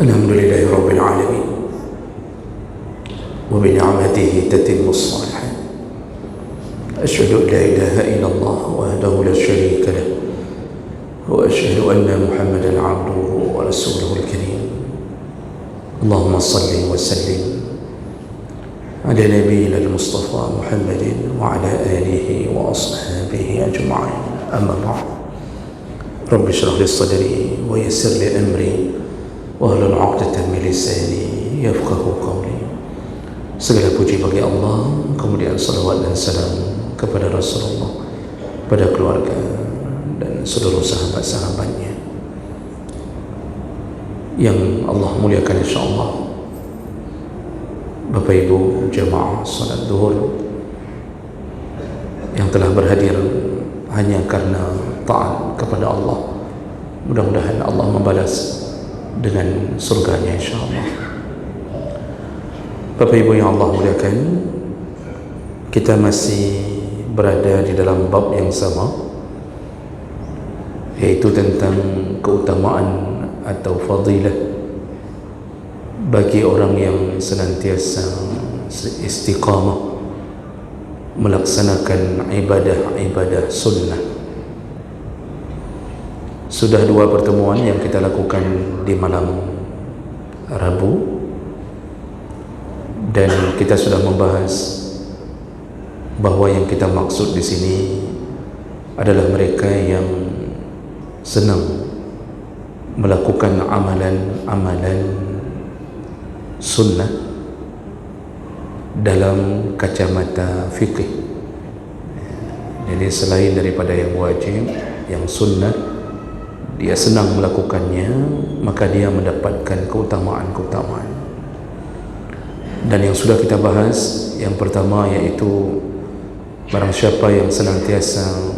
Alhamdulillahi Rabbil Alamin, wa bi ni'matihi tatimmu s-salihat. Asyhadu an la ilaha illallah wahdahu la syarika lah, wa asyhadu anna Muhammadan 'abduhu wa rasuluhul karim. Allahumma salli wa sallim ala nabiyyina al-Mustafa Muhammadin wa ala alihi wa ashabihi ajma'in. Amma ba'd. Rabbi shrah li sadri wa yassir li amri wahlul 'uqdatam min lisani yafqahu qawli. Segala puji bagi Allah, kemudian salawat dan salam kepada Rasulullah, pada keluarga dan seluruh sahabat-sahabatnya yang Allah muliakan insyaallah. Bapak Ibu jemaah salat zuhur yang telah berhadir hanya karena taat kepada Allah, mudah-mudahan Allah membalas dengan surganya insyaallah. Bapak Ibu yang Allah muliakan, kita masih berada di dalam bab yang sama, yaitu tentang keutamaan atau fadilah bagi orang yang senantiasa istiqamah melaksanakan ibadah-ibadah sunnah. Sudah 2 pertemuan yang kita lakukan di malam Rabu, dan kita sudah membahas bahawa yang kita maksud di sini adalah mereka yang senang melakukan amalan-amalan sunnah dalam kacamata fikih. Jadi selain daripada yang wajib, yang sunnah, dia senang melakukannya, maka dia mendapatkan keutamaan-keutamaan. Dan yang sudah kita bahas, yang pertama yaitu barang siapa yang senantiasa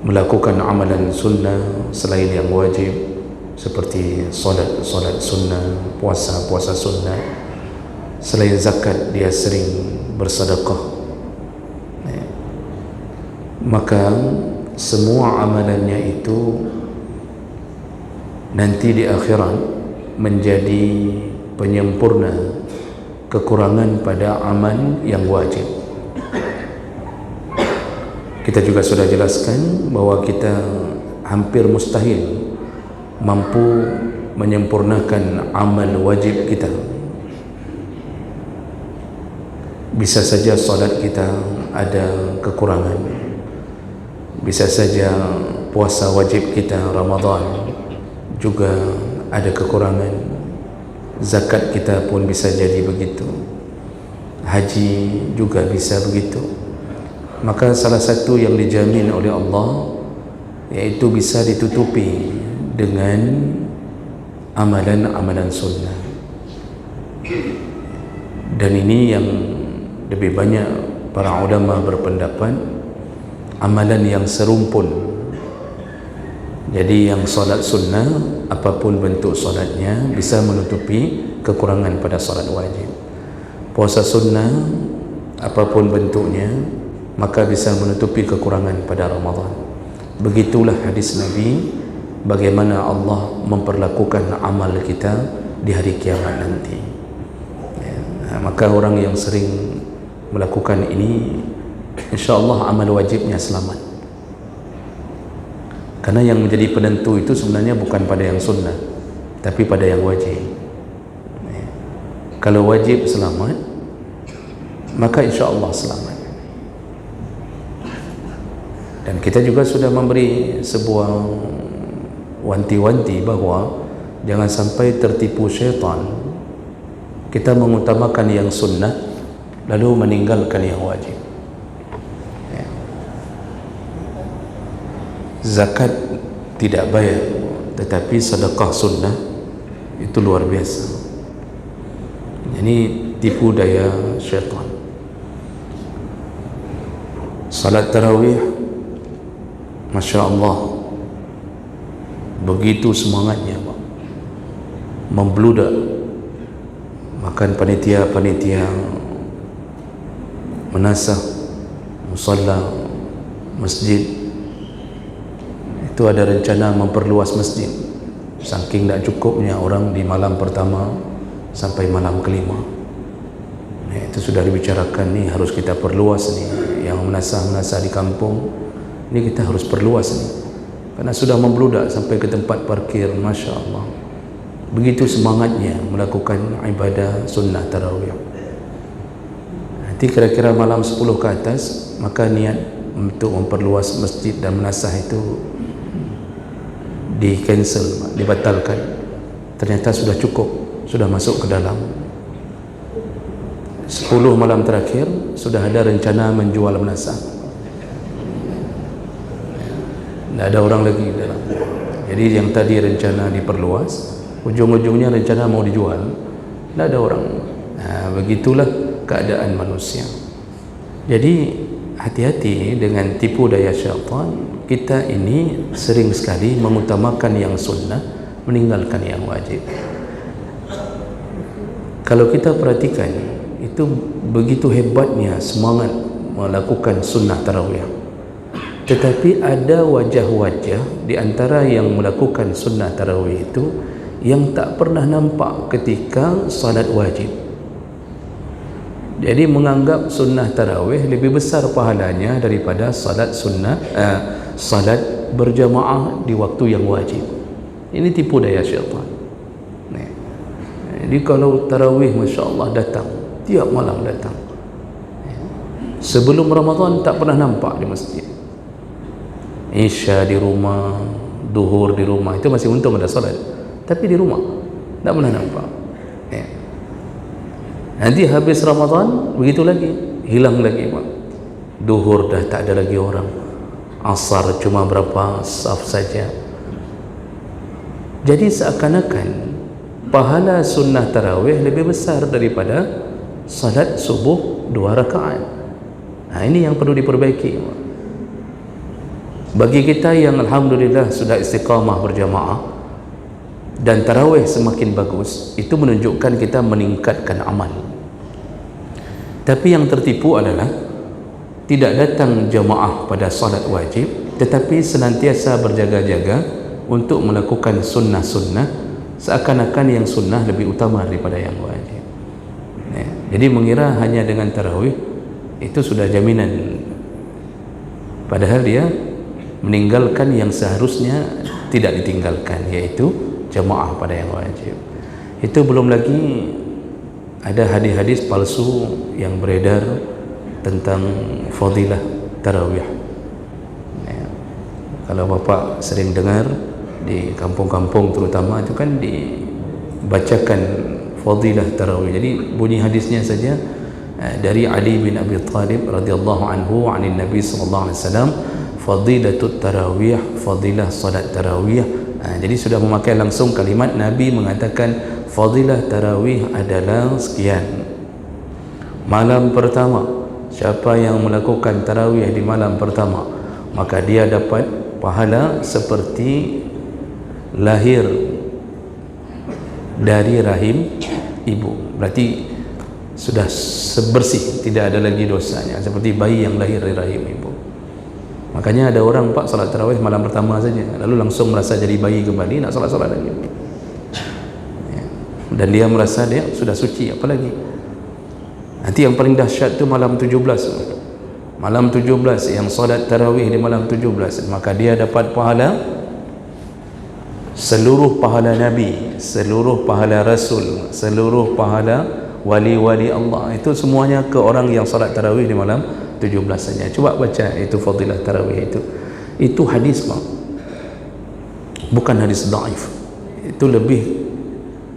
melakukan amalan sunnah selain yang wajib, seperti solat sunnah, puasa sunnah, selain zakat dia sering bersedekah, maka semua amalannya itu nanti di akhirat menjadi penyempurna kekurangan pada amal yang wajib. Kita juga sudah jelaskan bahawa kita hampir mustahil mampu menyempurnakan amal wajib kita. Bisa saja solat kita ada kekurangan, bisa saja puasa wajib kita Ramadan juga ada kekurangan, zakat kita pun bisa jadi begitu, haji juga bisa begitu. Maka salah satu yang dijamin oleh Allah yaitu bisa ditutupi dengan amalan-amalan sunnah. Dan ini yang lebih banyak para ulama berpendapat, amalan yang serumpun. Jadi yang solat sunnah, apapun bentuk solatnya, bisa menutupi kekurangan pada solat wajib. Puasa sunnah, apapun bentuknya, maka bisa menutupi kekurangan pada Ramadan. Begitulah hadis Nabi, bagaimana Allah memperlakukan amal kita di hari kiamat nanti. Maka orang yang sering melakukan ini, insyaAllah amal wajibnya selamat. Karena yang menjadi penentu itu sebenarnya bukan pada yang sunnah, tapi pada yang wajib. Kalau wajib selamat, maka insyaAllah selamat. Dan kita juga sudah memberi sebuah wanti-wanti bahawa jangan sampai tertipu syaitan, kita mengutamakan yang sunnah lalu meninggalkan yang wajib. Zakat tidak bayar, tetapi sedekah sunnah itu luar biasa. Ini tipu daya syaitan. Salat tarawih, Masya Allah, begitu semangatnya, Pak, membludak. Makan panitia-panitia menasah musalla masjid Itu ada rencana memperluas masjid, saking tak cukupnya orang di malam pertama sampai malam kelima. Itu sudah dibicarakan, ni harus kita perluas ni. Yang menasah-menasah di kampung ni kita harus perluas ni, karena sudah membludak sampai ke tempat parkir. Masya Allah, begitu semangatnya melakukan ibadah sunnah tarawih. Nanti kira-kira malam 10 ke atas, maka niat untuk memperluas masjid dan menasah itu di cancel, dibatalkan. Ternyata sudah cukup, sudah masuk ke dalam 10 malam terakhir, sudah ada rencana menjual menasah. Tidak ada orang lagi dalam. Jadi yang tadi rencana diperluas, ujung-ujungnya rencana mau dijual, tidak ada orang. Begitulah keadaan manusia. Jadi hati-hati dengan tipu daya syaitan. Kita ini sering sekali mengutamakan yang sunnah, meninggalkan yang wajib. Kalau kita perhatikan, itu begitu hebatnya semangat melakukan sunnah tarawih. Tetapi ada wajah-wajah di antara yang melakukan sunnah tarawih itu yang tak pernah nampak ketika salat wajib. Jadi menganggap sunnah tarawih lebih besar pahalanya daripada salat sunnah, salat berjamaah di waktu yang wajib. Ini tipu daya syaitan. Jadi kalau tarawih, Masya Allah, datang tiap malam datang. Sebelum Ramadan tak pernah nampak di masjid. Isya di rumah, duhur di rumah, itu masih untung ada salat. Tapi di rumah tak pernah nampak. Nanti habis Ramadan begitu lagi, hilang lagi Pak. Duhur dah tak ada lagi orang, asar cuma berapa saf saja. Jadi seakan-akan pahala sunnah tarawih lebih besar daripada salat subuh 2 rakaat. Ini yang perlu diperbaiki. Bagi kita yang alhamdulillah sudah istiqamah berjamaah dan tarawih semakin bagus, itu menunjukkan kita meningkatkan amal. Tapi yang tertipu adalah tidak datang jamaah pada salat wajib, tetapi senantiasa berjaga-jaga untuk melakukan sunnah-sunnah, seakan-akan yang sunnah lebih utama daripada yang wajib. Jadi mengira hanya dengan tarawih itu sudah jaminan, padahal dia meninggalkan yang seharusnya tidak ditinggalkan, yaitu jamaah pada yang wajib. Itu belum lagi ada hadis-hadis palsu yang beredar tentang fadilah tarawih. Kalau Bapak sering dengar di kampung-kampung terutama, itu kan dibacakan fadilah tarawih. Jadi bunyi hadisnya saja dari Ali bin Abi Thalib radhiyallahu anhu anin Nabi sallallahu alaihi wasallam, fadilatut tarawih, fadilah salat tarawih. Jadi sudah memakai langsung kalimat Nabi mengatakan fadilah tarawih adalah sekian. Malam pertama, siapa yang melakukan tarawih di malam pertama, maka dia dapat pahala seperti lahir dari rahim ibu. Berarti sudah sebersih, tidak ada lagi dosanya, seperti bayi yang lahir dari rahim ibu. Makanya ada orang Pak salat tarawih malam pertama saja, lalu langsung merasa jadi bayi kembali, nak salat-salat lagi. Dan dia merasa dia sudah suci, apalagi nanti yang paling dahsyat tu malam 17. Malam 17 yang salat tarawih di malam 17, maka dia dapat pahala seluruh pahala Nabi, seluruh pahala Rasul, seluruh pahala wali-wali Allah. Itu semuanya ke orang yang salat tarawih di malam 17 saja. Coba baca itu fadilah tarawih itu. Itu hadis Pak, bukan hadis dhaif. Itu lebih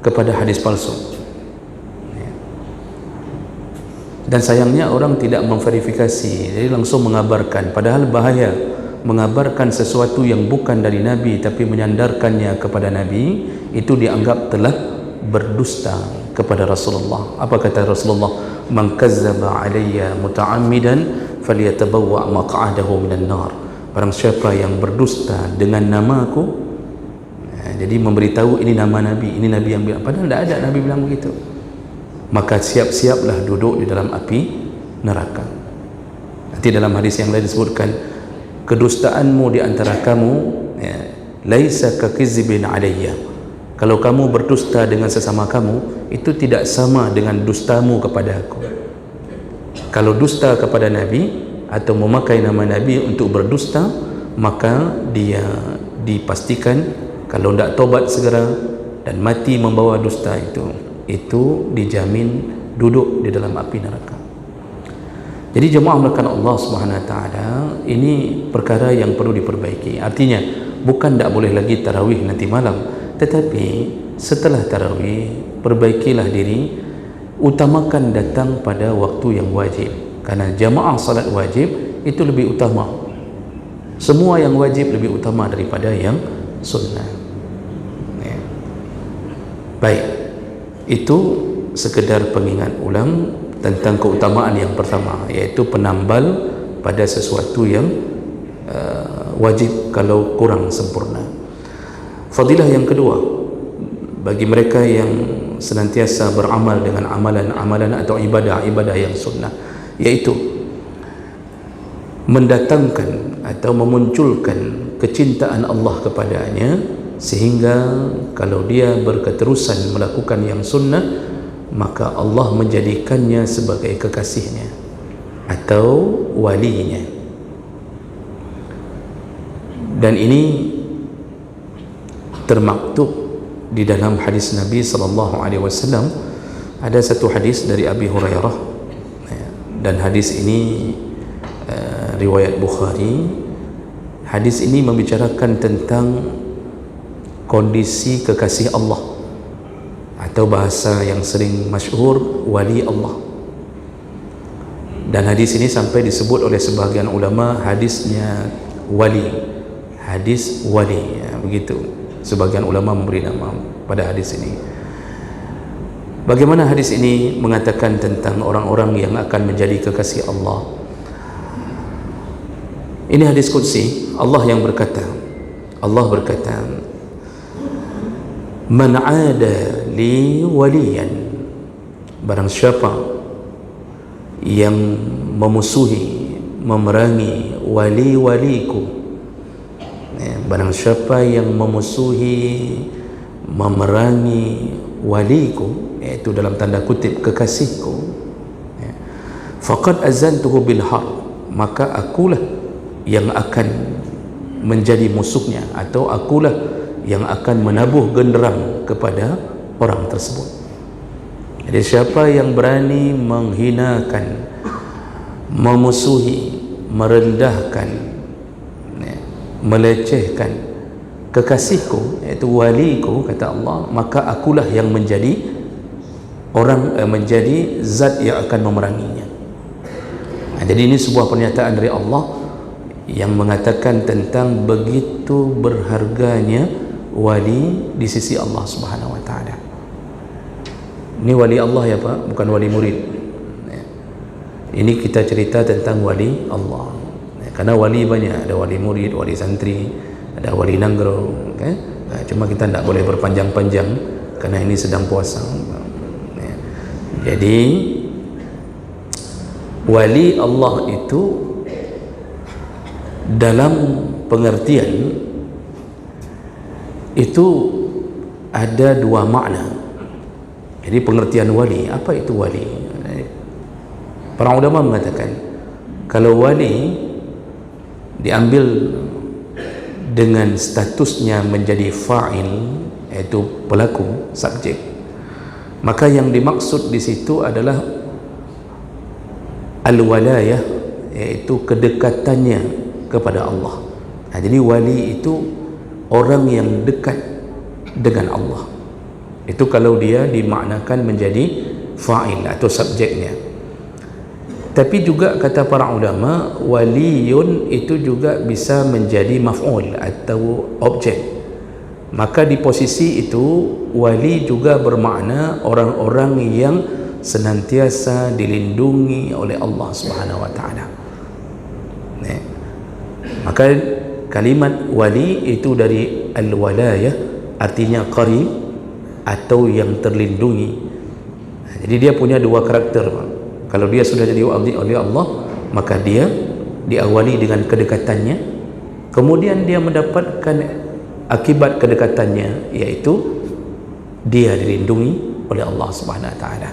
kepada hadis palsu. Dan sayangnya orang tidak memverifikasi, jadi langsung mengabarkan. Padahal bahaya mengabarkan sesuatu yang bukan dari Nabi tapi menyandarkannya kepada Nabi, itu dianggap telah berdusta kepada Rasulullah. Apa kata Rasulullah? Man kazzaba alayya muta'ammidan falyatabawwa maq'adahu minan nar. Barang siapa yang berdusta dengan namaku, jadi memberitahu ini nama Nabi, ini Nabi yang bilang, padahal tidak ada Nabi bilang begitu, maka siap-siaplah duduk di dalam api neraka. Nanti dalam hadis yang lain disebutkan, kedustaanmu di antara kamu ya, laisa kakizibin alayya, kalau kamu berdusta dengan sesama kamu, itu tidak sama dengan dustamu kepada aku. Kalau dusta kepada Nabi atau memakai nama Nabi untuk berdusta, maka dia dipastikan kalau tidak tobat segera dan mati membawa dusta itu dijamin duduk di dalam api neraka. Jadi jemaah melakukan Allah Subhanahu Wa Taala, ini perkara yang perlu diperbaiki. Artinya bukan tidak boleh lagi tarawih nanti malam, tetapi setelah tarawih perbaikilah diri, utamakan datang pada waktu yang wajib, karena jamaah salat wajib itu lebih utama. Semua yang wajib lebih utama daripada yang sunnah. Ya. Baik, itu sekedar pengingat ulang tentang keutamaan yang pertama, yaitu penambal pada sesuatu yang wajib kalau kurang sempurna. Fadilah yang kedua, bagi mereka yang senantiasa beramal dengan amalan-amalan atau ibadah-ibadah yang sunnah, yaitu mendatangkan atau memunculkan kecintaan Allah kepadanya, sehingga kalau dia berketerusan melakukan yang sunnah, maka Allah menjadikannya sebagai kekasihnya atau walinya. Dan ini termaktub di dalam hadis Nabi SAW. Ada satu hadis dari Abi Hurairah, dan hadis ini riwayat Bukhari. Hadis ini membicarakan tentang kondisi kekasih Allah, atau bahasa yang sering masyhur, wali Allah. Dan hadis ini sampai disebut oleh sebahagian ulama hadisnya wali, hadis wali, ya, begitu sebagian ulama memberi nama pada hadis ini. Bagaimana hadis ini mengatakan tentang orang-orang yang akan menjadi kekasih Allah? Ini hadis qudsi, Allah yang berkata, Allah berkata, man ada li waliyan, barang siapa yang memusuhi, memerangi wali-waliku, barang siapa yang memusuhi, memerangi waliku, yaitu dalam tanda kutip kekasihku, faqad azantuhu bil harb, maka akulah yang akan menjadi musuhnya, atau akulah yang akan menabuh genderang kepada orang tersebut. Jadi siapa yang berani menghinakan, memusuhi, merendahkan, melecehkan kekasihku, yaitu waliku, kata Allah, maka akulah yang menjadi orang, menjadi zat yang akan memeranginya. Jadi ini sebuah pernyataan dari Allah yang mengatakan tentang begitu berharganya wali di sisi Allah Subhanahu Wa Taala. Ini wali Allah ya Pak, bukan wali murid. Ini kita cerita tentang wali Allah. Karena wali banyak, ada wali murid, wali santri, ada wali nanggro. Cuma kita tidak boleh berpanjang-panjang karena ini sedang puasa. Jadi wali Allah itu dalam pengertian itu ada dua makna. Jadi pengertian wali, apa itu wali? Para ulama mengatakan kalau wali diambil dengan statusnya menjadi fa'il, yaitu pelaku, subjek, maka yang dimaksud di situ adalah al-walayah, yaitu kedekatannya kepada Allah. Jadi wali itu orang yang dekat dengan Allah. Itu kalau dia dimaknakan menjadi fa'il atau subjeknya. Tapi juga kata para ulama, waliyun itu juga bisa menjadi maf'ul atau objek. Maka di posisi itu wali juga bermakna orang-orang yang senantiasa dilindungi oleh Allah Subhanahu Wa Taala. Maka kalimat wali itu dari al-walayah, artinya qarib atau yang terlindungi. Jadi dia punya dua karakter. Kalau dia sudah jadi wali oleh Allah, maka dia diawali dengan kedekatannya kemudian dia mendapatkan akibat kedekatannya, iaitu dia dilindungi oleh Allah Subhanahu Wa Taala.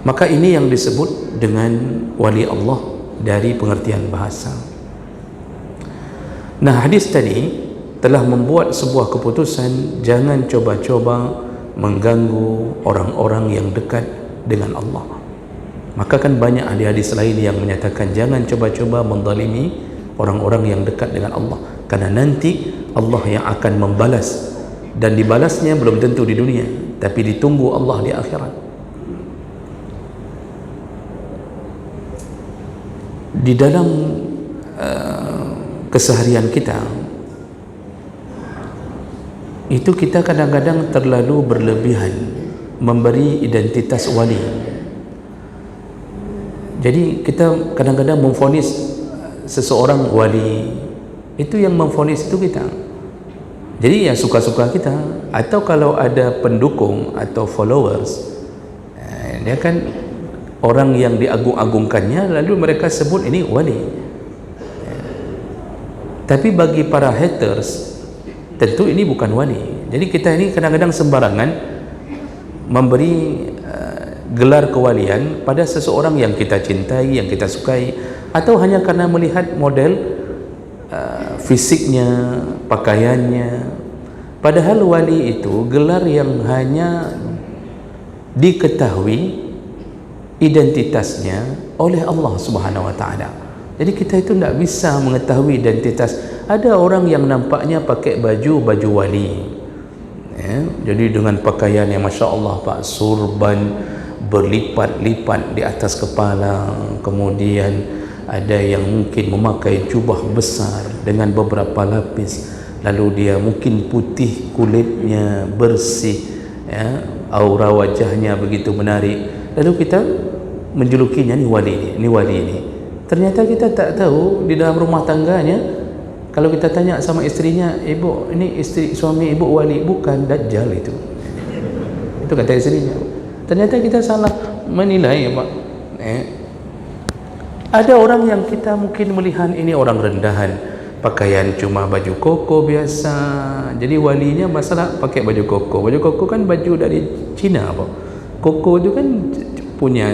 Maka ini yang disebut dengan wali Allah dari pengertian bahasa. Nah, hadis tadi telah membuat sebuah keputusan, jangan coba-coba mengganggu orang-orang yang dekat dengan Allah. Maka kan banyak hadis lain yang menyatakan jangan coba-coba menzalimi orang-orang yang dekat dengan Allah, karena nanti Allah yang akan membalas, dan dibalasnya belum tentu di dunia, tapi ditunggu Allah di akhirat. Di dalam keseharian kita itu, kita kadang-kadang terlalu berlebihan memberi identitas wali. Jadi kita kadang-kadang memvonis seseorang wali, itu yang memvonis itu kita. Jadi ya suka-suka kita, atau kalau ada pendukung atau followers, dia kan orang yang diagung-agungkannya, lalu mereka sebut ini wali. Tapi bagi para haters, tentu ini bukan wali. Jadi kita ini kadang-kadang sembarangan memberi gelar kewalian pada seseorang yang kita cintai, yang kita sukai, atau hanya karena melihat model fisiknya, pakaiannya. Padahal wali itu gelar yang hanya diketahui identitasnya oleh Allah Subhanahu Wa Taala. Jadi kita itu tidak bisa mengetahui identitas. Ada orang yang nampaknya pakai baju wali, ya, jadi dengan pakaian yang Masya Allah Pak, surban berlipat-lipat di atas kepala, kemudian ada yang mungkin memakai jubah besar dengan beberapa lapis, lalu dia mungkin putih kulitnya, bersih, ya, aura wajahnya begitu menarik, lalu kita menjulukinya, ini wali ini. Ternyata kita tak tahu di dalam rumah tangganya, kalau kita tanya sama istrinya, ibu, ini istri suami ibu wali, bukan, dajjal itu kata istrinya. Ternyata kita salah menilai, Pak. Ada orang yang kita mungkin melihat ini orang rendahan, pakaian cuma baju koko biasa, jadi walinya masalah pakai baju koko kan baju dari Cina, Pak. Koko itu kan punya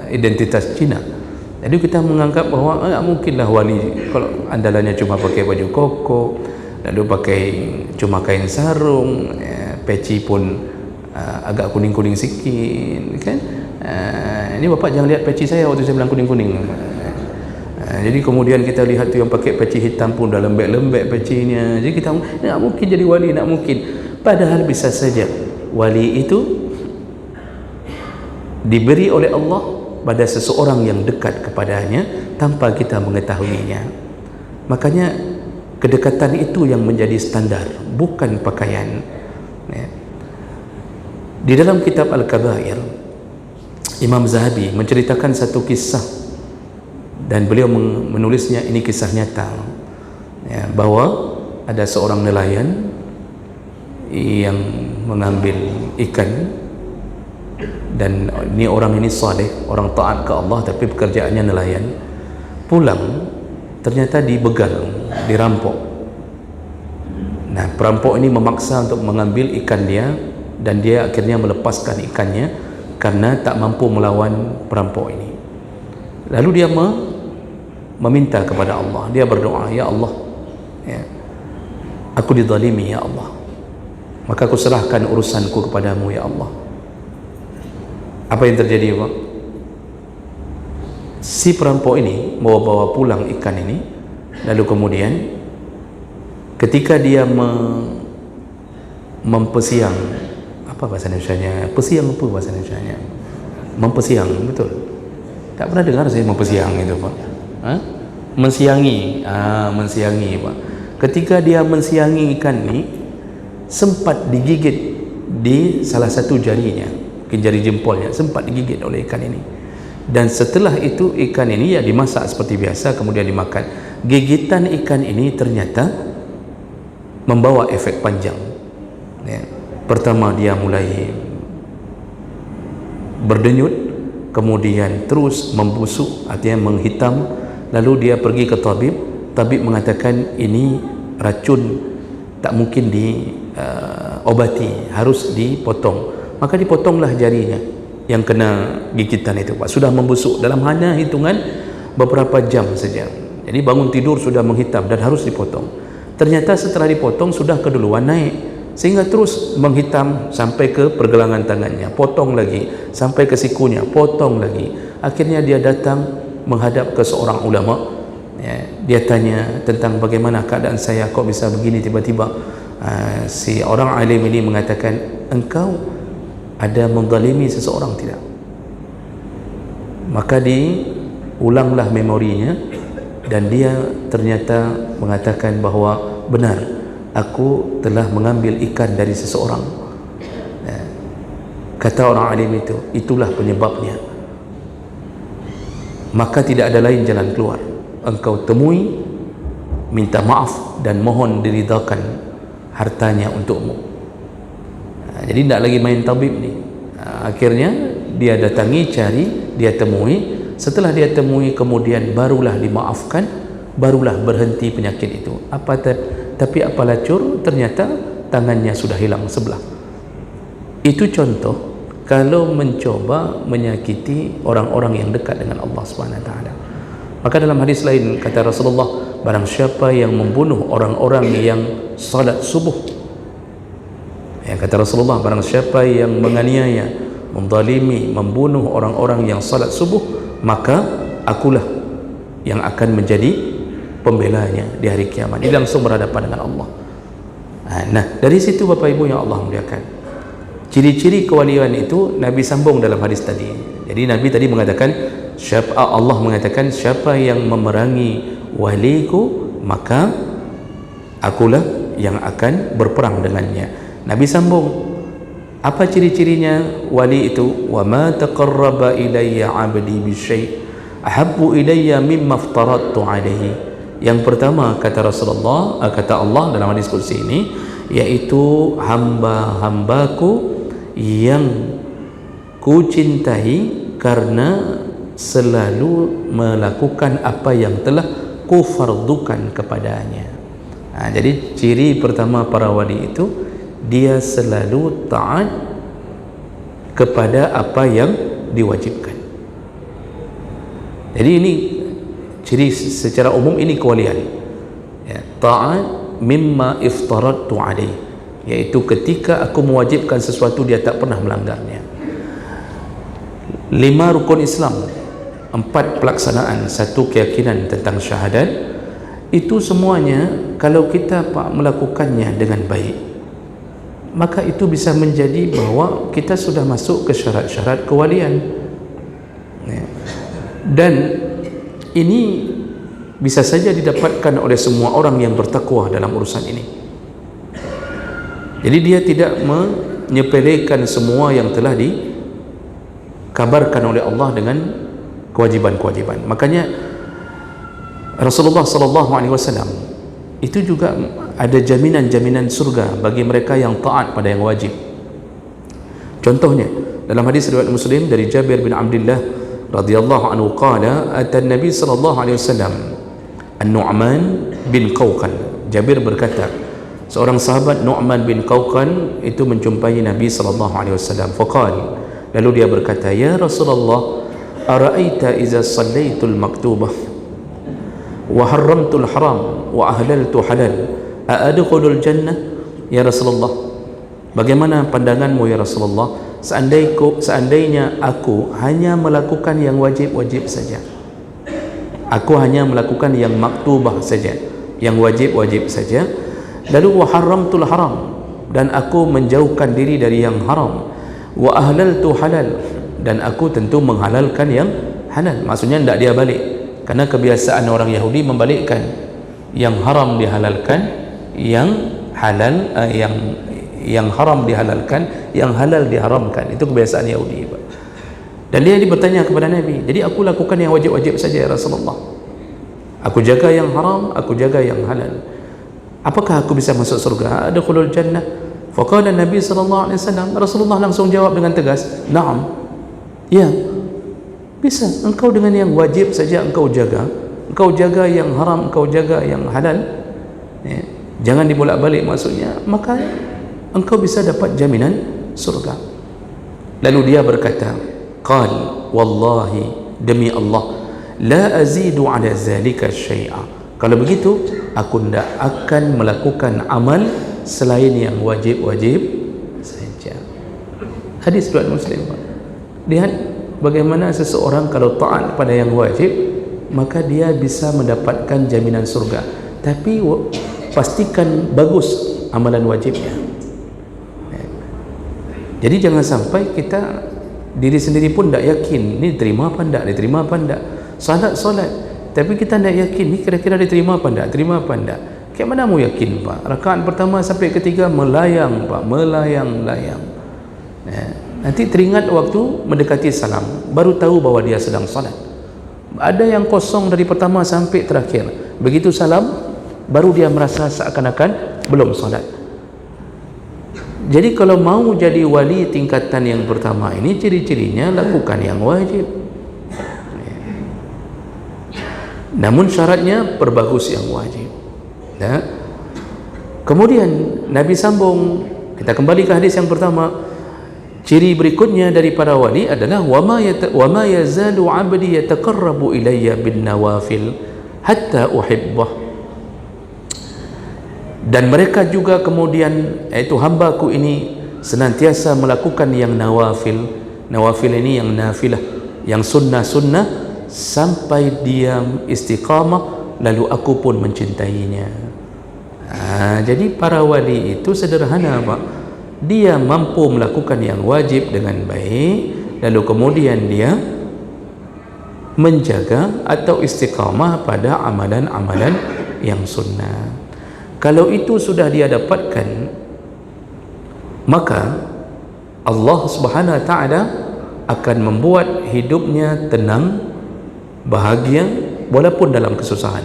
identitas Cina. Jadi kita menganggap bahawa mungkinlah wali kalau andalannya cuma pakai baju koko, lalu pakai cuma kain sarung, peci pun agak kuning-kuning sikit, kan? Ini bapak jangan lihat peci saya waktu saya bilang kuning-kuning. Jadi kemudian kita lihat tu yang pakai peci hitam pun dah lembek-lembek pecinya. Jadi kita nak mungkin jadi wali, nak mungkin. Padahal bisa saja wali itu diberi oleh Allah pada seseorang yang dekat kepadanya tanpa kita mengetahuinya. Makanya kedekatan itu yang menjadi standar, bukan pakaian. Di dalam kitab Al-Kabair, Imam Zahabi menceritakan satu kisah, dan beliau menulisnya, ini kisah nyata, ya, bahawa ada seorang nelayan yang mengambil ikan, dan orang ini saleh, orang taat ke Allah, tapi pekerjaannya nelayan. Pulang ternyata dibegal, dirampok. Nah, perampok ini memaksa untuk mengambil ikan dia, dan dia akhirnya melepaskan ikannya karena tak mampu melawan perampok ini. Lalu dia meminta kepada Allah, dia berdoa, ya Allah, ya, aku dizalimi ya Allah, maka aku serahkan urusanku kepadamu ya Allah. Apa yang terjadi, Pak? Si perampok ini bawa pulang ikan ini, lalu kemudian ketika dia mempesiang, apa bahasa Indonesianya? Pesiang apa bahasa Indonesianya? Mempesiang, betul? Tak pernah dengar saya mempesiang itu, Pak. Mensiangi, mensiangi, Pak. Ketika dia mensiangi ikan ini, sempat digigit di salah satu jarinya. Jari jempolnya sempat digigit oleh ikan ini, dan setelah itu ikan ini ya dimasak seperti biasa, kemudian dimakan. Gigitan ikan ini ternyata membawa efek panjang, ya. Pertama dia mulai berdenyut, kemudian terus membusuk, artinya menghitam, lalu dia pergi ke tabib. tabib mengatakan ini racun, tak mungkin diobati, harus dipotong. Maka dipotonglah jarinya yang kena gigitan itu, Pak. Sudah membusuk dalam hanya hitungan beberapa jam saja. Jadi bangun tidur sudah menghitam dan harus dipotong. Ternyata setelah dipotong sudah keduluan naik, sehingga terus menghitam sampai ke pergelangan tangannya, potong lagi sampai ke sikunya, potong lagi. Akhirnya dia datang menghadap ke seorang ulama. Dia tanya tentang bagaimana keadaan saya, kok bisa begini tiba-tiba. Si orang alim ini mengatakan, engkau ada menzalimi seseorang tidak? Maka diulanglah memorinya, dan dia ternyata mengatakan bahawa benar, aku telah mengambil ikan dari seseorang. Kata orang alim itu, itulah penyebabnya. Maka tidak ada lain jalan keluar, engkau temui, minta maaf dan mohon diridhakan hartanya untukmu. Jadi tidak lagi main tabib ni. Akhirnya dia datangi, cari, dia temui. Setelah dia temui, kemudian barulah dimaafkan, barulah berhenti penyakit itu. Tapi apalah cur, ternyata tangannya sudah hilang sebelah. Itu contoh kalau mencoba menyakiti orang-orang yang dekat dengan Allah SWT. Maka dalam hadis lain kata Rasulullah, barang siapa yang membunuh orang-orang yang salat subuh, kata Rasulullah, barang siapa yang menganiaya, menzalimi, membunuh orang-orang yang salat subuh, maka akulah yang akan menjadi pembelanya di hari kiamat. Dia langsung berhadapan dengan Allah. Nah, dari situ Bapak Ibu yang Allah muliakan, ciri-ciri kewalian itu Nabi sambung dalam hadis tadi. Jadi Nabi tadi mengatakan, Allah mengatakan, siapa yang memerangi waliku, maka akulah yang akan berperang dengannya. Nabi sambung, apa ciri-cirinya wali itu? Wa ma taqarraba ilayya 'abdi bi syai' ahabbu ilayya mimma aftaradtu 'alaihi. Yang pertama kata Rasulullah, kata Allah dalam hadis qudsi ini, yaitu hamba-hambaku yang ku cintai karena selalu melakukan apa yang telah ku fardukan kepadanya. Jadi ciri pertama para wali itu, dia selalu taat kepada apa yang diwajibkan. Jadi ini ciri secara umum, ini kewalian, taat mimma iftaradtu alaih, yaitu ketika aku mewajibkan sesuatu dia tak pernah melanggarnya. 5 rukun Islam, 4 pelaksanaan, 1 keyakinan tentang syahadat, itu semuanya kalau kita melakukannya dengan baik, maka itu bisa menjadi bahawa kita sudah masuk ke syarat-syarat kewalian. Dan ini bisa saja didapatkan oleh semua orang yang bertakwa dalam urusan ini. Jadi dia tidak menyepelekan semua yang telah dikabarkan oleh Allah dengan kewajiban-kewajiban. Makanya Rasulullah SAW itu juga ada jaminan-jaminan surga bagi mereka yang taat pada yang wajib. Contohnya dalam hadis riwayat Muslim dari Jabir bin Abdullah radhiyallahu anhu qala atan Nabi sallallahu alaihi wasallam An-Nu'man bin Qawqan. Jabir berkata, seorang sahabat Nu'man bin Qawqan itu menjumpai Nabi sallallahu alaihi wasallam. Faqala, lalu dia berkata, ya Rasulullah, ara'aita iza sallaitul maktubah wa haramtul haram wa ahlaltu halal a'adkhulul jannah? Ya Rasulullah, bagaimana pandanganmu ya Rasulullah, seandainya aku hanya melakukan yang wajib-wajib saja, aku hanya melakukan yang maktubah saja, yang wajib-wajib saja, lalu wa haramtul haram, dan aku menjauhkan diri dari yang haram, wa ahlaltu halal, dan aku tentu menghalalkan yang halal. Maksudnya tidak dia balik, karena kebiasaan orang Yahudi membalikkan, yang haram dihalalkan, yang halal yang haram dihalalkan, yang halal diharamkan. Itu kebiasaan Yahudi. Dan dia bertanya kepada Nabi, jadi aku lakukan yang wajib-wajib saja ya Rasulullah, aku jaga yang haram, aku jaga yang halal, apakah aku bisa masuk surga? Adkhulul jannah? Faqala Nabi sallallahu alaihi wasallam, Rasulullah langsung jawab dengan tegas, na'am, ya, bisa. Engkau dengan yang wajib saja engkau jaga, engkau jaga yang haram, engkau jaga yang halal, ya, jangan dibolak-balik maksudnya, maka engkau bisa dapat jaminan surga. Lalu dia berkata, qal wallahi, demi Allah, la azidu ala zalika syai'a, kalau begitu aku tidak akan melakukan amal selain yang wajib-wajib saja. Hadis riwayat Muslim. Lihat bagaimana seseorang kalau taat pada yang wajib, maka dia bisa mendapatkan jaminan surga. Tapi pastikan bagus amalan wajibnya. Jadi jangan sampai kita diri sendiri pun tak yakin ni diterima apa tak, diterima apa tak. Solat, tapi kita tak yakin ni kira-kira diterima apa tak, terima apa tak. Kayak mana mau yakin Pak? Rakaat pertama sampai ketiga melayang Pak, melayang-layang. Nanti teringat waktu mendekati salam, baru tahu bahwa dia sedang salat. Ada yang kosong dari pertama sampai terakhir, begitu salam baru dia merasa seakan-akan belum salat. Jadi kalau mau jadi wali tingkatan yang pertama ini, ciri-cirinya lakukan yang wajib, namun syaratnya perbagus yang wajib. Nah, kemudian Nabi sambung, kita kembali ke hadis yang pertama. Ciri berikutnya dari para wali adalah wa ma yazalu 'abdi yataqarrabu ilayya bin nawafil hatta uhibbah. Dan mereka juga kemudian, yaitu hambaku ini senantiasa melakukan yang nawafil. Nawafil ini yang nafilah, yang sunnah-sunnah, sampai dia istiqamah, lalu aku pun mencintainya. Jadi para wali itu sederhana Pak. Dia mampu melakukan yang wajib dengan baik, lalu kemudian dia menjaga atau istiqamah pada amalan-amalan yang sunnah. Kalau itu sudah dia dapatkan, maka Allah Subhanahu Wa Taala akan membuat hidupnya tenang, bahagia, walaupun dalam kesusahan.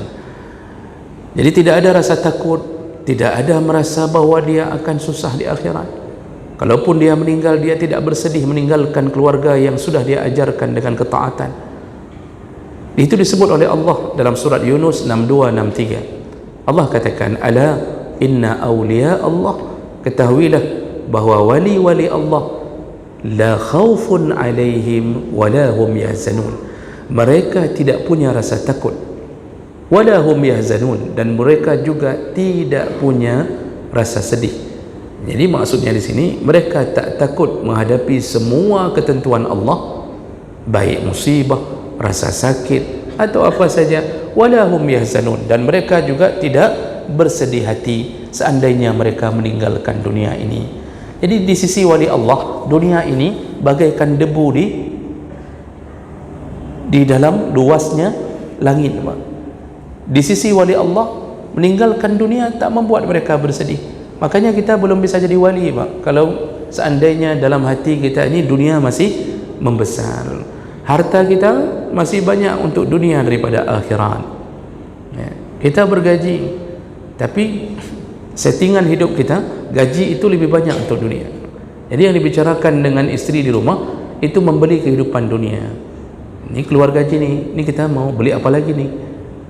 Jadi tidak ada rasa takut, tidak ada merasa bahwa dia akan susah di akhirat. Kalaupun dia meninggal, dia tidak bersedih meninggalkan keluarga yang sudah dia ajarkan dengan ketaatan. Itu disebut oleh Allah dalam surat Yunus 62-63. Allah katakan, ala inna awliya Allah, ketahuilah bahwa wali-wali Allah la khawfun alaihim wala hum yahzanun, mereka tidak punya rasa takut, wala hum yahzanun, dan mereka juga tidak punya rasa sedih. Jadi maksudnya di sini, mereka tak takut menghadapi semua ketentuan Allah, baik musibah, rasa sakit atau apa saja, wala hum yahzanun, dan mereka juga tidak bersedih hati seandainya mereka meninggalkan dunia ini. Jadi di sisi wali Allah, dunia ini bagaikan debu di dalam luasnya langit. Di sisi wali Allah, meninggalkan dunia tak membuat mereka bersedih. Makanya kita belum bisa jadi wali Pak, kalau seandainya dalam hati kita ini dunia masih membesar, harta kita masih banyak untuk dunia daripada akhirat, ya, kita bergaji, tapi settingan hidup kita, gaji itu lebih banyak untuk dunia. Jadi yang dibicarakan dengan istri di rumah itu membeli kehidupan dunia. Ini keluar gaji nih, ini kita mau beli apa lagi nih,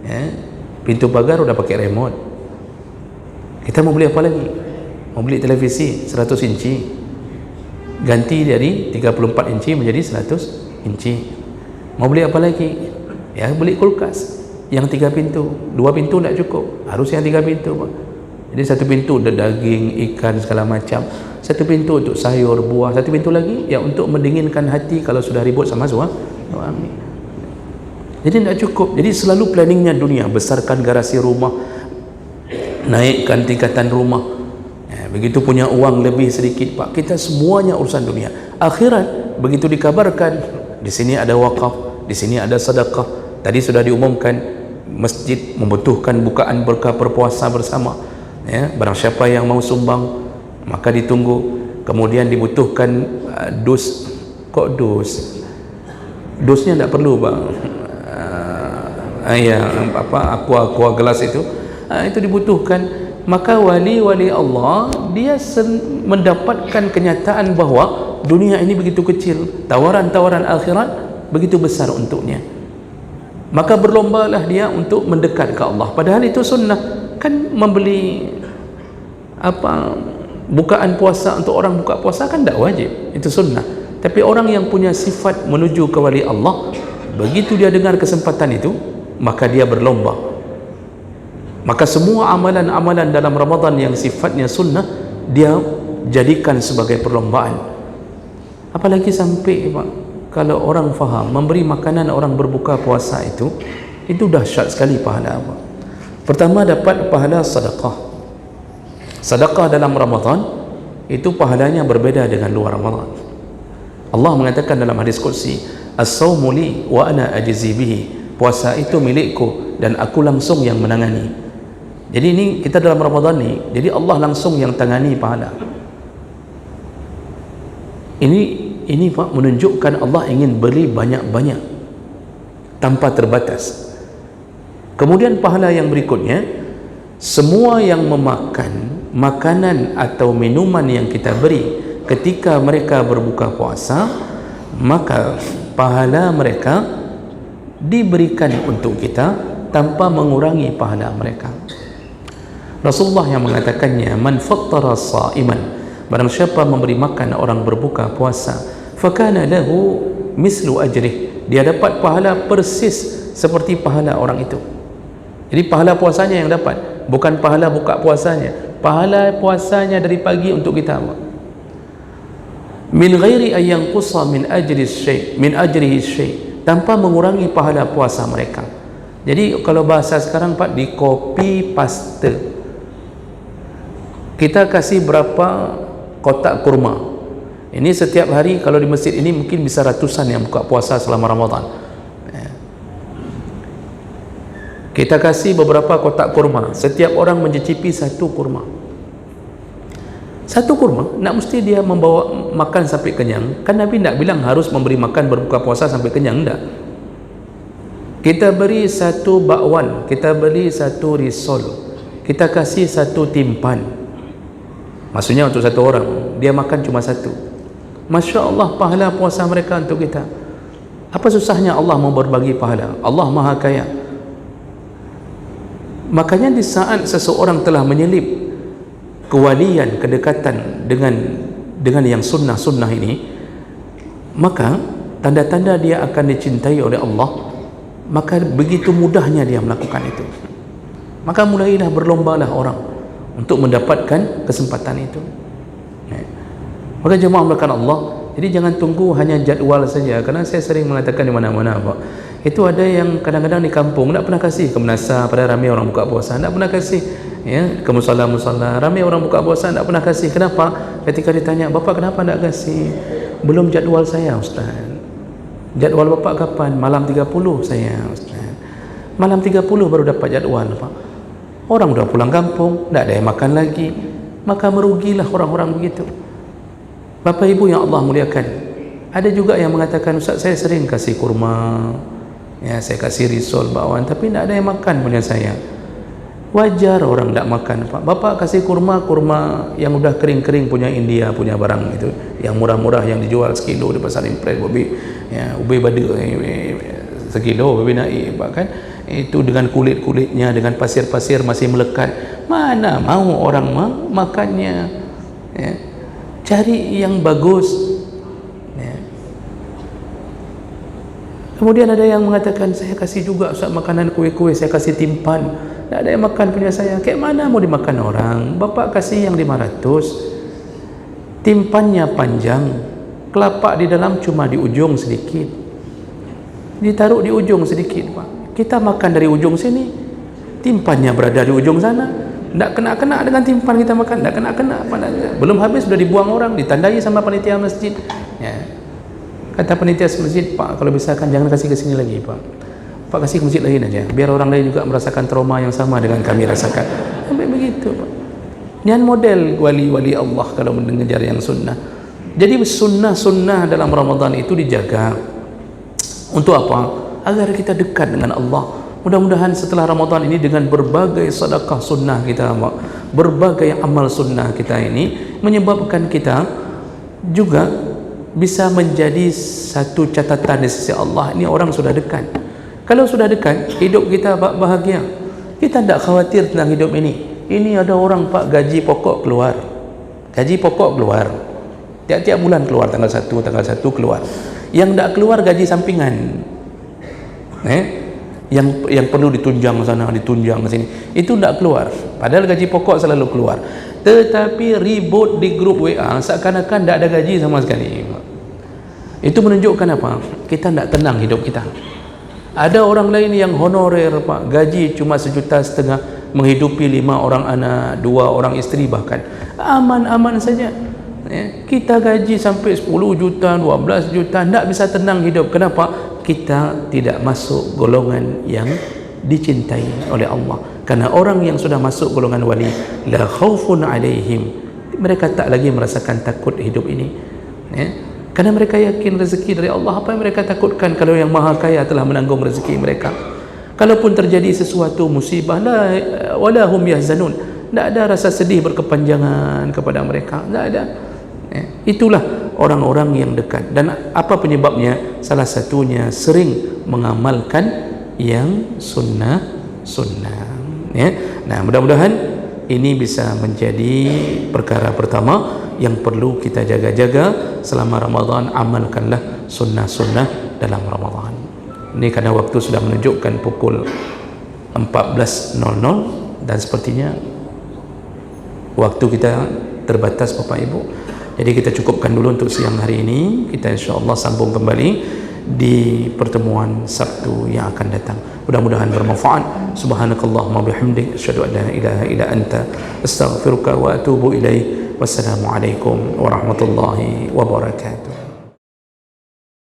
ya, pintu pagar udah pakai remote, kita mau beli apa lagi? Mau beli televisi 100 inci, ganti dari 34 inci menjadi 100 inci. Mau beli apa lagi? Ya, beli kulkas yang 3 pintu. 2 pintu tidak cukup, harus yang 3 pintu Pak. Jadi 1 pintu ada daging, ikan, segala macam. 1 pintu untuk sayur, buah. 1 pintu lagi ya untuk mendinginkan hati kalau sudah ribut sama suami. Jadi tidak cukup. Jadi selalu planningnya dunia, besarkan garasi rumah, naikkan tingkatan rumah, ya, begitu punya uang lebih sedikit Pak, kita semuanya urusan dunia. Akhirat begitu dikabarkan, di sini ada wakaf, di sini ada sedekah. Tadi sudah diumumkan masjid membutuhkan bukaan berkah berpuasa bersama, ya, barang siapa yang mau sumbang maka ditunggu. Kemudian dibutuhkan dus. Kok dus? Dusnya tidak perlu Pak. Aqua gelas itu dibutuhkan. Maka wali-wali Allah dia mendapatkan kenyataan bahwa dunia ini begitu kecil, tawaran-tawaran akhirat begitu besar untuknya. maka berlombalah dia untuk mendekat ke Allah. Padahal itu sunnah. Kan membeli bukaan puasa untuk orang buka puasa kan tak wajib, itu sunnah. Tapi orang yang punya sifat menuju ke wali Allah, begitu dia dengar kesempatan itu, maka dia berlomba. Maka semua amalan-amalan dalam Ramadan yang sifatnya sunnah, dia jadikan sebagai perlombaan. Apalagi sampai kalau orang faham memberi makanan orang berbuka puasa itu dahsyat sekali pahala. Pertama, dapat pahala sedekah. Sedekah dalam Ramadan itu pahalanya berbeza dengan luar Ramadan. Allah mengatakan dalam hadis qudsi, as-sawmu li wa ana ajzi bihi, puasa itu milikku dan aku langsung yang menangani. Jadi ini kita dalam Ramadan ni, jadi Allah langsung yang tangani pahala. Ini Pak menunjukkan Allah ingin beri banyak-banyak tanpa terbatas. Kemudian pahala yang berikutnya, semua yang memakan makanan atau minuman yang kita beri ketika mereka berbuka puasa, maka pahala mereka diberikan untuk kita tanpa mengurangi pahala mereka. Rasulullah yang mengatakannya, man fattara sa'iman, barang siapa memberi makan orang berbuka puasa, fakana lahu mislu ajrih, dia dapat pahala persis seperti pahala orang itu. Jadi pahala puasanya yang dapat, bukan pahala buka puasanya. Pahala puasanya dari pagi untuk kita, min ghairi ay yanqusa min ajrihi syai, tanpa mengurangi pahala puasa mereka. Jadi kalau bahasa sekarang Pak, di copy paste. Kita kasih berapa kotak kurma, ini setiap hari kalau di masjid ini mungkin bisa ratusan yang buka puasa selama Ramadan. Kita kasih beberapa kotak kurma, setiap orang mencicipi satu kurma. Satu kurma, nak mesti dia membawa makan sampai kenyang. Kan Nabi tak bilang harus memberi makan berbuka puasa sampai kenyang, tak. Kita beri satu bakwan, kita beli satu risol, kita kasih satu timpan. Maksudnya untuk satu orang, dia makan cuma satu. Masya Allah, pahala puasa mereka untuk kita. Apa susahnya Allah mau berbagi pahala? Allah Maha Kaya. Makanya di saat seseorang telah menyelip kewalian, kedekatan dengan yang sunnah-sunnah ini, maka tanda-tanda dia akan dicintai oleh Allah. Maka begitu mudahnya dia melakukan itu. Maka mulailah berlombalah orang untuk mendapatkan kesempatan itu. Maka jemaah melakukan Allah, jadi jangan tunggu hanya jadual saja. Karena saya sering mengatakan di mana-mana Pak, itu ada yang kadang-kadang di kampung tak pernah kasih ke Menasa pada ramai orang buka puasa, tak pernah kasih ke musala-musala ramai orang buka puasa, tak pernah kasih. Kenapa? Ketika ditanya, bapak kenapa tak kasih? Belum jadual saya Ustaz. Jadual bapak kapan? Malam 30 saya Ustaz. Malam 30 baru dapat jadual Pak. Orang sudah pulang kampung, tak ada yang makan lagi, maka merugilah orang-orang begitu. Bapak Ibu yang Allah muliakan, ada juga yang mengatakan, Ustaz saya sering kasih kurma, saya kasih risol, bakwan, tapi tak ada yang makan punya saya. Wajar orang tak makan Pak. Bapak kasih kurma yang udah kering-kering punya India, punya barang itu, yang murah-murah yang dijual sekilo di pasar impres, ubi badu sekilo, ubi naik Pak, kan itu dengan kulit-kulitnya, dengan pasir-pasir masih melekat. Mana mau orang makannya? Cari yang bagus. Kemudian ada yang mengatakan, saya kasih juga Ustaz makanan kue-kue, saya kasih timpan, tak ada yang makan punya saya. Kayak mana mau dimakan orang? Bapak kasih yang 500, timpannya panjang, kelapa di dalam cuma di ujung sedikit, ditaruh di ujung sedikit Pak. Kita makan dari ujung sini, timpannya berada di ujung sana, tak kena-kena dengan timpan kita makan, tak kena-kena. Belum habis sudah dibuang orang, ditandai sama panitia masjid. Kata panitia masjid, Pak kalau misalkan jangan kasih ke sini lagi Pak, Pak kasih ke masjid lain aja, biar orang lain juga merasakan trauma yang sama dengan kami rasakan. Sampai begitu Pak. Ini model wali-wali Allah kalau mengejar yang sunnah. Jadi sunnah-sunnah dalam Ramadan itu dijaga. Untuk apa? Agar kita dekat dengan Allah. Mudah-mudahan setelah Ramadan ini dengan berbagai sedekah sunnah kita, berbagai amal sunnah kita ini menyebabkan kita juga bisa menjadi satu catatan di sisi Allah, ini orang sudah dekat. Kalau sudah dekat, hidup kita bahagia. Kita tidak khawatir tentang hidup ini. Ini ada orang Pak gaji pokok keluar. Gaji pokok keluar. Tiap-tiap bulan keluar, tanggal 1 keluar. Yang tidak keluar gaji sampingan. Yang perlu ditunjang sana, ditunjang sini, itu tidak keluar. Padahal gaji pokok selalu keluar. Tetapi ribut di grup WA seakan-akan tidak ada gaji sama sekali. Itu menunjukkan apa? Kita tidak tenang hidup kita. Ada orang lain yang honorer Pak, gaji cuma 1,5 juta, menghidupi 5 orang anak, 2 orang isteri bahkan. Aman-aman saja. Kita gaji sampai 10 juta, 12 juta, tidak bisa tenang hidup. Kenapa? Kita tidak masuk golongan yang dicintai oleh Allah. Karena orang yang sudah masuk golongan wali, la khaufun alaihim, mereka tak lagi merasakan takut hidup ini. Karena mereka yakin rezeki dari Allah. Apa yang mereka takutkan kalau yang maha kaya telah menanggung rezeki mereka? Kalaupun terjadi sesuatu musibah, wala hum yahzanun, tidak ada rasa sedih berkepanjangan kepada mereka, tidak ada. Itulah orang-orang yang dekat. Dan apa penyebabnya? Salah satunya sering mengamalkan yang sunnah. Nah, mudah-mudahan ini bisa menjadi perkara pertama yang perlu kita jaga-jaga selama Ramadan. Amalkanlah sunnah-sunnah dalam Ramadan. Ini karena waktu sudah menunjukkan pukul 14.00 dan sepertinya waktu kita terbatas Bapak Ibu. Jadi kita cukupkan dulu untuk siang hari ini. Kita insya-Allah sambung kembali di pertemuan Sabtu yang akan datang. Mudah-mudahan bermanfaat. Subhanakallahumma bihamdik, asyhadu an la ilaha illa anta, astaghfiruka wa atubu ilaik. Wassalamualaikum warahmatullahi wabarakatuh.